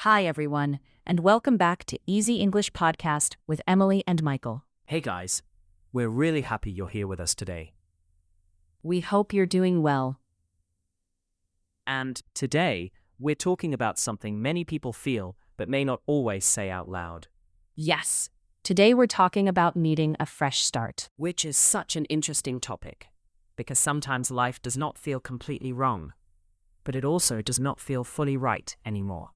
Hi, everyone, and welcome back to Easy English Podcast with Emily and Michael. Hey guys, we're really happy you're here with us today. We hope you're doing well. And today, we're talking about something many people feel but may not always say out loud, Yes, today we're talking about needing a fresh start. which is such an interesting topic because sometimes life does not feel completely wrong, but it also does not feel fully right anymore.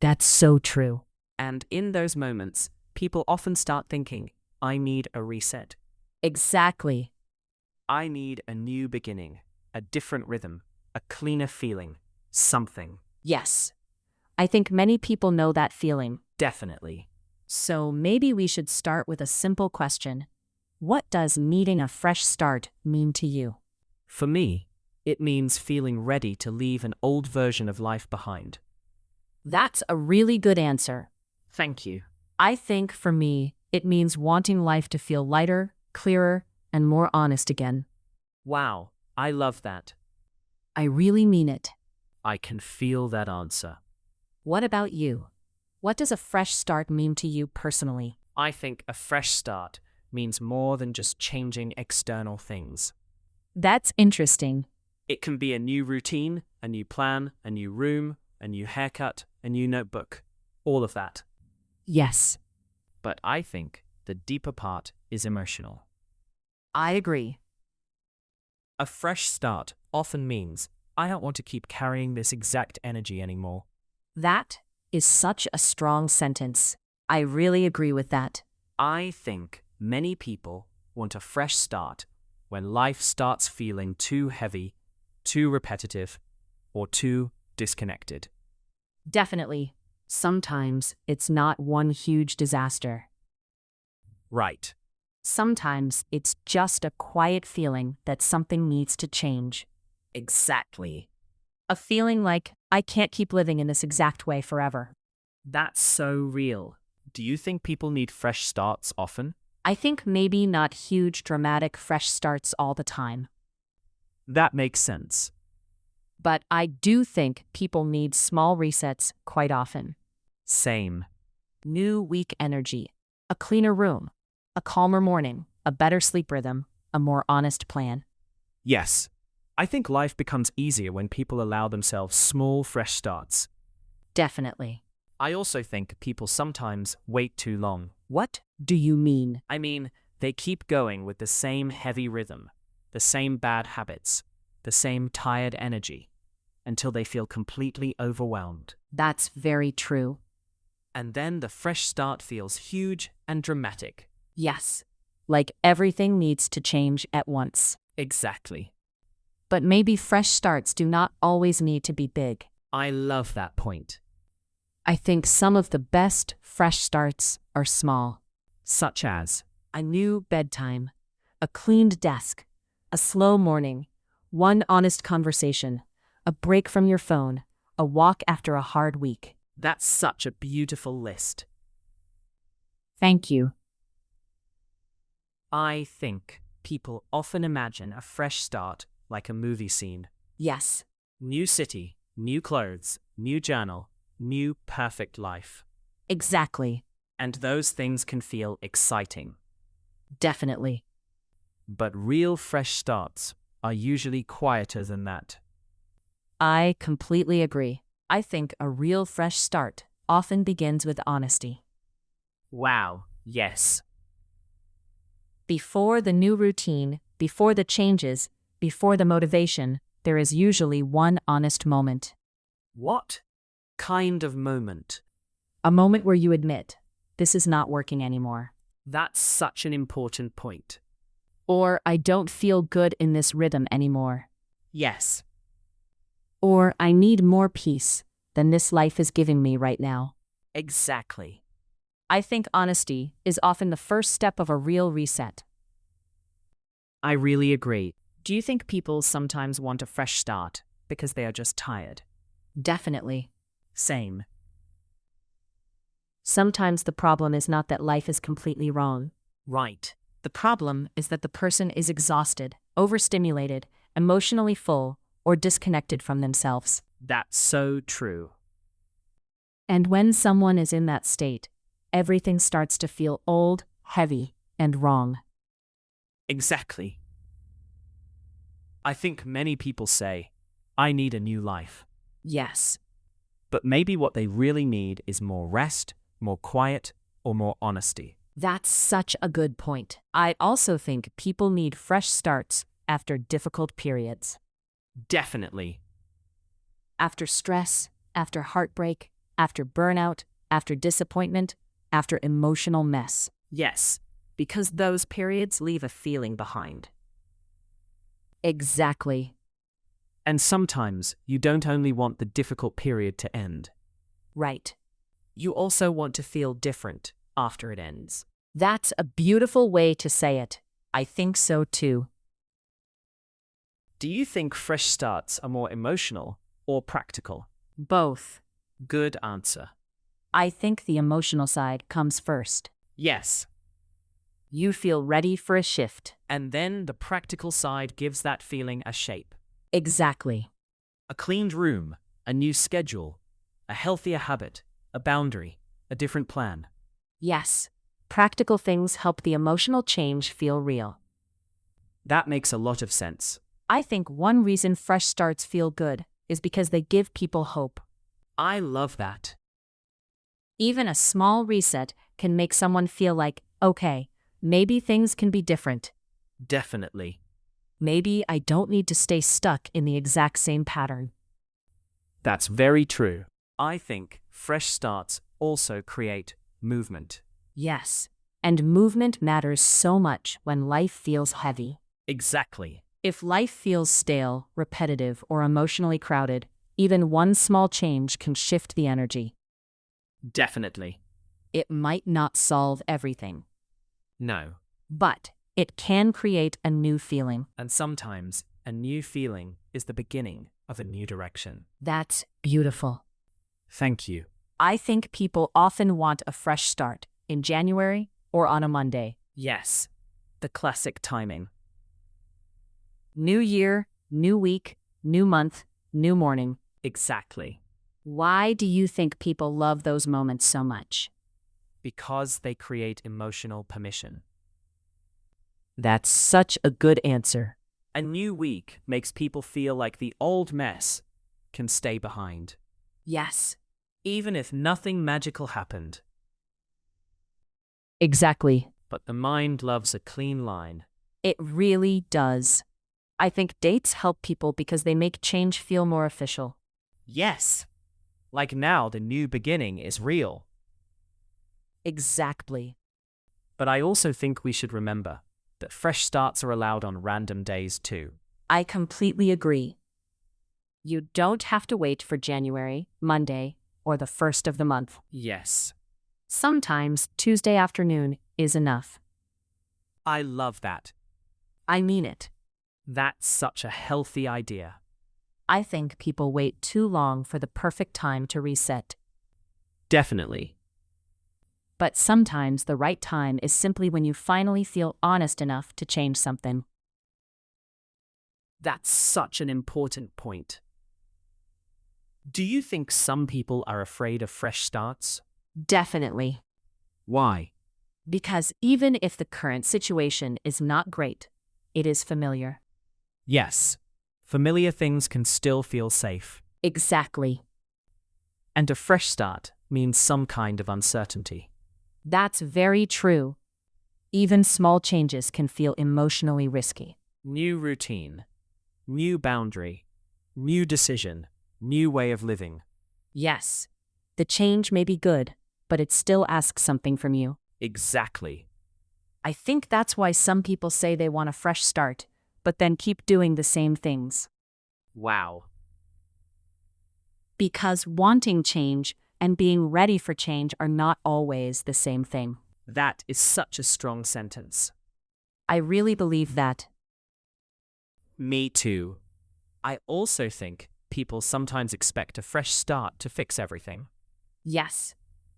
That's so true. And in those moments, people often start thinking, I need a reset. Exactly. I need a new beginning, a different rhythm, a cleaner feeling, something. Yes. I think many people know that feeling. Definitely. So maybe we should start with a simple question. What does needing a fresh start mean to you? For me, it means feeling ready to leave an old version of life behind. That's a really good answer. Thank you. I think for me, it means wanting life to feel lighter, clearer, and more honest again. Wow, I love that. I really mean it. I can feel that answer. What about you? What does a fresh start mean to you personally? I think a fresh start means more than just changing external things. That's interesting. It can be a new routine, a new plan, a new room, a new haircut, a new notebook, all of that. Yes, But I think the deeper part is emotional. I agree. A fresh start often means I don't want to keep carrying this exact energy anymore. That is such a strong sentence. I really agree with that. I think many people want a fresh start when life starts feeling too heavy, too repetitive, or too disconnected. Definitely. Sometimes it's not one huge disaster. Right. Sometimes it's just a quiet feeling that something needs to change. Exactly. A feeling like, I can't keep living in this exact way forever. That's so real. Do you think people need fresh starts often? I think maybe not huge, dramatic, fresh starts all the time. That makes sense. But I do think people need small resets quite often. Same. New week energy, a cleaner room, a calmer morning, a better sleep rhythm, a more honest plan. Yes. I think life becomes easier when people allow themselves small, fresh starts. Definitely. I also think people sometimes wait too long. What do you mean? I mean, they keep going with the same heavy rhythm, the same bad habits, the same tired energy, until they feel completely overwhelmed. That's very true. And then the fresh start feels huge and dramatic. Yes. Like everything needs to change at once. Exactly. But maybe fresh starts do not always need to be big. I love that point. I think some of the best fresh starts are small. Such as, A new bedtime, a cleaned desk, a slow morning, one honest conversation, a break from your phone, a walk after a hard week. that's such a beautiful list. Thank you. I think people often imagine a fresh start like a movie scene. Yes, New city, new clothes, new journal, new perfect life. exactly. And those things can feel exciting. Definitely. But real fresh starts are usually quieter than that. I completely agree. I think a real fresh start often begins with honesty. Wow, yes. Before the new routine, before the changes, before the motivation, there is usually one honest moment. What kind of moment? A moment where you admit, this is not working anymore. That's such an important point. Or I don't feel good in this rhythm anymore. Yes, Or I need more peace than this life is giving me right now. exactly. I think honesty is often the first step of a real reset. I really agree. Do you think people sometimes want a fresh start because they are just tired? Definitely. Same. Sometimes the problem is not that life is completely wrong. Right. The problem is that the person is exhausted, overstimulated, emotionally full, or disconnected from themselves. That's so true. And when someone is in that state, everything starts to feel old, heavy, and wrong. Exactly. I think many people say, I need a new life. Yes. But maybe what they really need is more rest, more quiet, or more honesty. That's such a good point. I also think people need fresh starts after difficult periods. Definitely. After stress, after heartbreak, after burnout, after disappointment, after emotional mess. Yes, because those periods leave a feeling behind. Exactly. And sometimes you don't only want the difficult period to end. Right. You also want to feel different after it ends. That's a beautiful way to say it. I think so too. Do you think fresh starts are more emotional or practical? Both. Good answer. I think the emotional side comes first. Yes. You feel ready for a shift. And then the practical side gives that feeling a shape. Exactly. A cleaned room, a new schedule, a healthier habit, a boundary, a different plan. Yes. Practical things help the emotional change feel real. That makes a lot of sense. I think one reason fresh starts feel good is because they give people hope. I love that. Even a small reset can make someone feel like, okay, maybe things can be different. Definitely. Maybe I don't need to stay stuck in the exact same pattern. That's very true. I think fresh starts also create movement. Yes. And movement matters so much when life feels heavy. Exactly. If life feels stale, repetitive, or emotionally crowded, even one small change can shift the energy. Definitely. It might not solve everything, No. but it can create a new feeling. And sometimes a new feeling is the beginning of a new direction. That's beautiful. Thank you. I think people often want a fresh start in January or on a Monday. Yes. The classic timing. New year, new week, new month, new morning. Exactly. Why do you think people love those moments so much? Because they create emotional permission. That's such a good answer. A new week makes people feel like the old mess can stay behind, Yes. even if nothing magical happened. Exactly. But the mind loves a clean line. It really does. I think dates help people because they make change feel more official. Yes. Like now, the new beginning is real. Exactly. But I also think we should remember that fresh starts are allowed on random days too. I completely agree. You don't have to wait for January, Monday, or the first of the month. Yes. Sometimes Tuesday afternoon is enough. I love that. I mean it. That's such a healthy idea. I think people wait too long for the perfect time to reset. Definitely. But sometimes the right time is simply when you finally feel honest enough to change something. That's such an important point. Do you think some people are afraid of fresh starts? Definitely. Why? Because even if the current situation is not great, it is familiar. Yes. Familiar things can still feel safe. Exactly. And a fresh start means some kind of uncertainty. That's very true. Even small changes can feel emotionally risky. New routine, new boundary, new decision, new way of living. Yes, the change may be good, but it still asks something from you. Exactly. I think that's why some people say they want a fresh start, but then keep doing the same things. Wow. Because wanting change and being ready for change are not always the same thing. That is such a strong sentence. I really believe that. Me too. I also think people sometimes expect a fresh start to fix everything. Yes,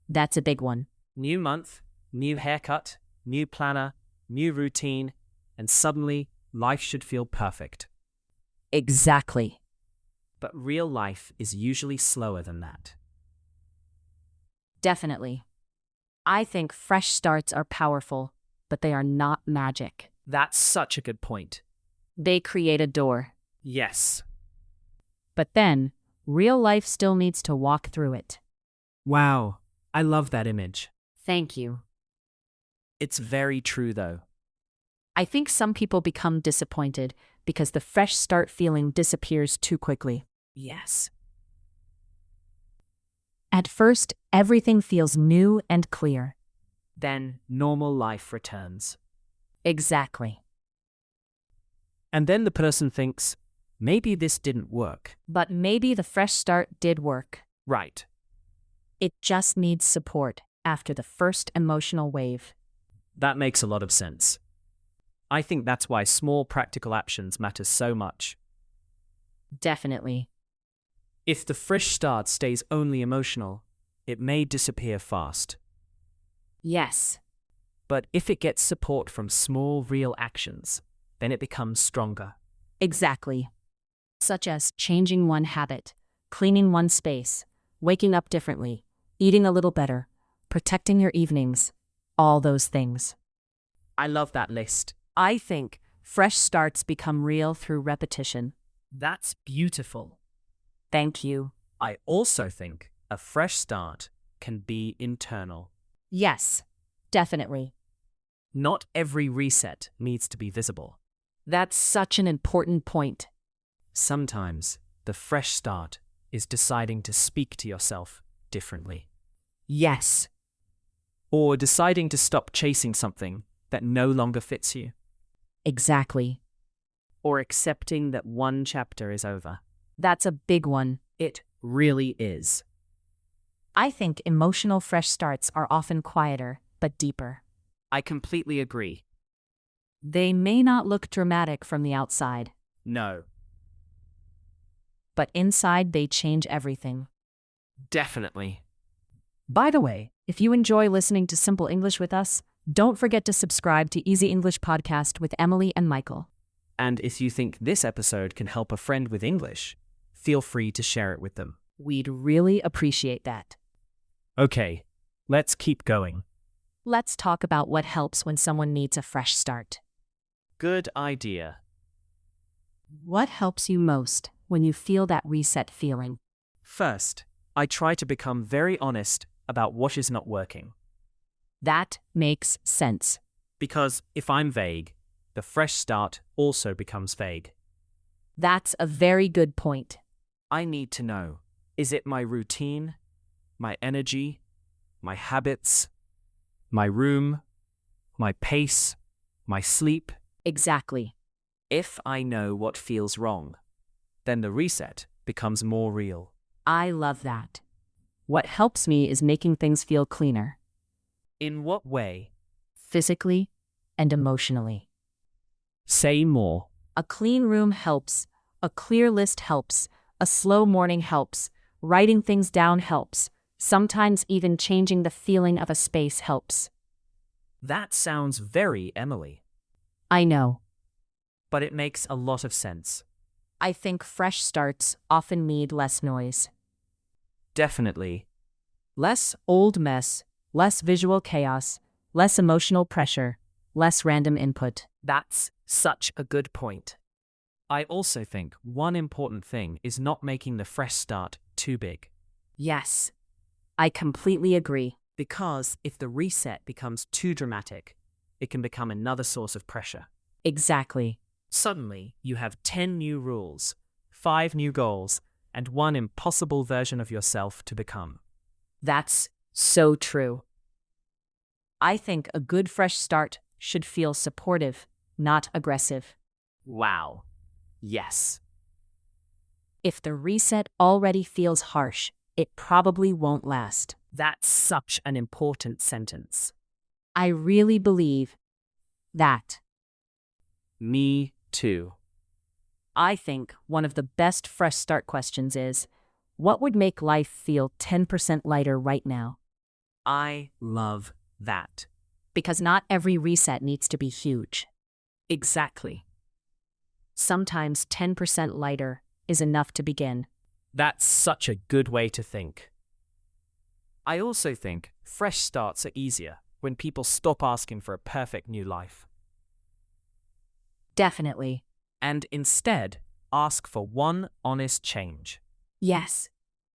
that's a big one. New month, new haircut, new planner, new routine, and suddenly life should feel perfect. Exactly. But real life is usually slower than that. Definitely. I think fresh starts are powerful, but they are not magic. That's such a good point. They create a door, Yes. but then real life still needs to walk through it. Wow, I love that image. Thank you. It's very true, though. I think some people become disappointed because the fresh start feeling disappears too quickly. Yes. At first, everything feels new and clear. Then normal life returns. Exactly. And then the person thinks, maybe this didn't work. But maybe the fresh start did work. Right. It just needs support after the first emotional wave. That makes a lot of sense. I think that's why small practical actions matter so much. Definitely. If the fresh start stays only emotional, it may disappear fast. Yes. But if it gets support from small, real actions, then it becomes stronger. Exactly. Such as changing one habit, cleaning one space, waking up differently, eating a little better, protecting your evenings, all those things. I love that list. I think fresh starts become real through repetition. That's beautiful. Thank you. I also think a fresh start can be internal. Yes, definitely. Not every reset needs to be visible. That's such an important point. Sometimes the fresh start is deciding to speak to yourself differently. Yes. Or deciding to stop chasing something that no longer fits you. Exactly. Or accepting that one chapter is over. That's a big one. It really is. I think emotional fresh starts are often quieter, but deeper. I completely agree. They may not look dramatic from the outside, No, but inside they change everything. definitely. By the way, if you enjoy listening to Simple English with us, don't forget to subscribe to Easy English Podcast with Emily and Michael. And if you think this episode can help a friend with English, feel free to share it with them. We'd really appreciate that. Okay, let's keep going. Let's talk about what helps when someone needs a fresh start. Good idea. What helps you most when you feel that reset feeling? First, I try to become very honest about what is not working. That makes sense. Because if I'm vague, the fresh start also becomes vague. That's a very good point. I need to know, is it my routine, my energy, my habits, my room, my pace, my sleep? Exactly. If I know what feels wrong, then the reset becomes more real. I love that. What helps me is making things feel cleaner, In what way? physically and emotionally. Say more. A clean room helps, a clear list helps, a slow morning helps, writing things down helps, sometimes even changing the feeling of a space helps. That sounds very Emily, I know. but it makes a lot of sense. I think fresh starts often need less noise. Definitely. Less old mess, less visual chaos, less emotional pressure, less random input. That's such a good point. I also think one important thing is not making the fresh start too big. Yes, I completely agree. Because if the reset becomes too dramatic, it can become another source of pressure. Exactly. Suddenly, you have 10 new rules, 5 new goals, and one impossible version of yourself to become. That's so true. I think a good fresh start should feel supportive, not aggressive. Wow. Yes. If the reset already feels harsh, it probably won't last. That's such an important sentence. I really believe that. Me too. I think one of the best fresh start questions is, what would make life feel 10% lighter right now? I love that. Because not every reset needs to be huge. Exactly. Sometimes 10% lighter is enough to begin. That's such a good way to think. I also think fresh starts are easier when people stop asking for a perfect new life Definitely. and instead ask for one honest change. Yes.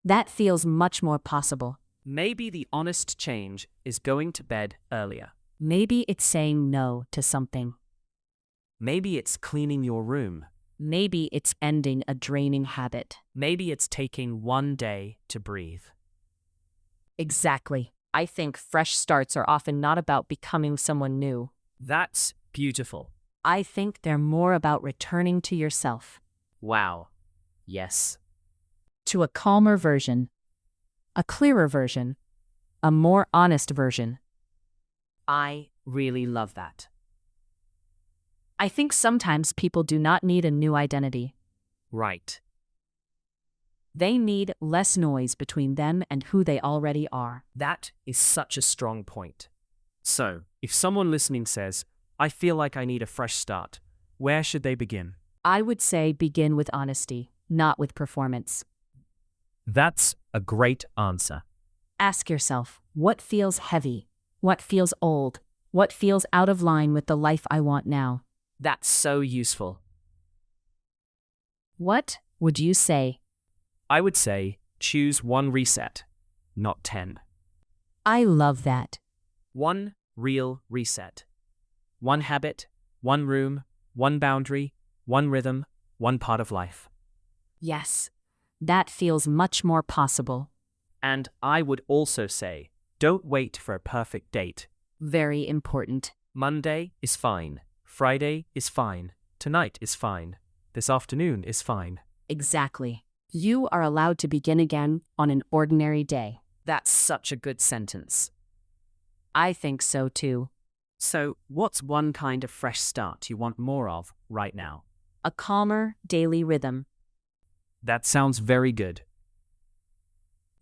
That feels much more possible. Maybe the honest change is going to bed earlier. Maybe it's saying no to something. Maybe it's cleaning your room. Maybe it's ending a draining habit. Maybe it's taking one day to breathe. Exactly. I think fresh starts are often not about becoming someone new. That's beautiful. I think they're more about returning to yourself, Wow. Yes. to a calmer version, a clearer version, a more honest version. I really love that. I think sometimes people do not need a new identity. Right. They need less noise between them and who they already are. That is such a strong point. So, if someone listening says, I feel like I need a fresh start, where should they begin? I would say begin with honesty, not with performance. That's a great answer. Ask yourself, what feels heavy? What feels old? What feels out of line with the life I want now? That's so useful. What would you say? I would say choose one reset, not 10. I love that. One real reset. One habit, one room, one boundary, one rhythm, one part of life. Yes, that feels much more possible. And I would also say, don't wait for a perfect date. Very important. Monday is fine. Friday is fine. Tonight is fine. This afternoon is fine. Exactly. You are allowed to begin again on an ordinary day. That's such a good sentence. I think so too. So, what's one kind of fresh start you want more of right now? A calmer daily rhythm. That sounds very good.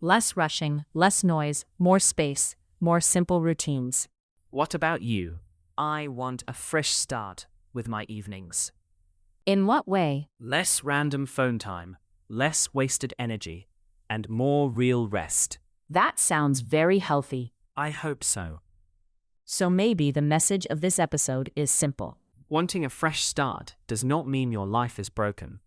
Less rushing, less noise, more space, more simple routines. What about you? I want a fresh start with my evenings. In what way? Less random phone time, less wasted energy, and more real rest. That sounds very healthy. I hope so. So maybe the message of this episode is simple. Wanting a fresh start does not mean your life is broken.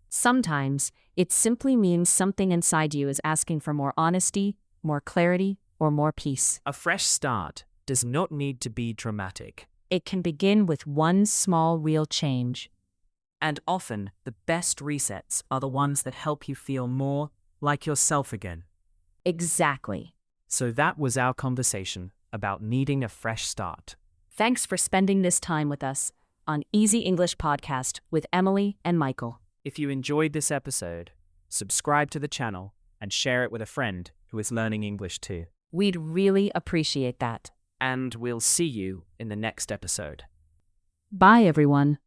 Sometimes, it simply means something inside you is asking for more honesty, more clarity, or more peace. A fresh start does not need to be dramatic. It can begin with one small real change. And often, the best resets are the ones that help you feel more like yourself again. Exactly. So that was our conversation about needing a fresh start. Thanks for spending this time with us on Easy English Podcast with Emily and Michael. If you enjoyed this episode, subscribe to the channel and share it with a friend who is learning English too. We'd really appreciate that. And we'll see you in the next episode. Bye, everyone.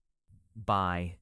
Bye.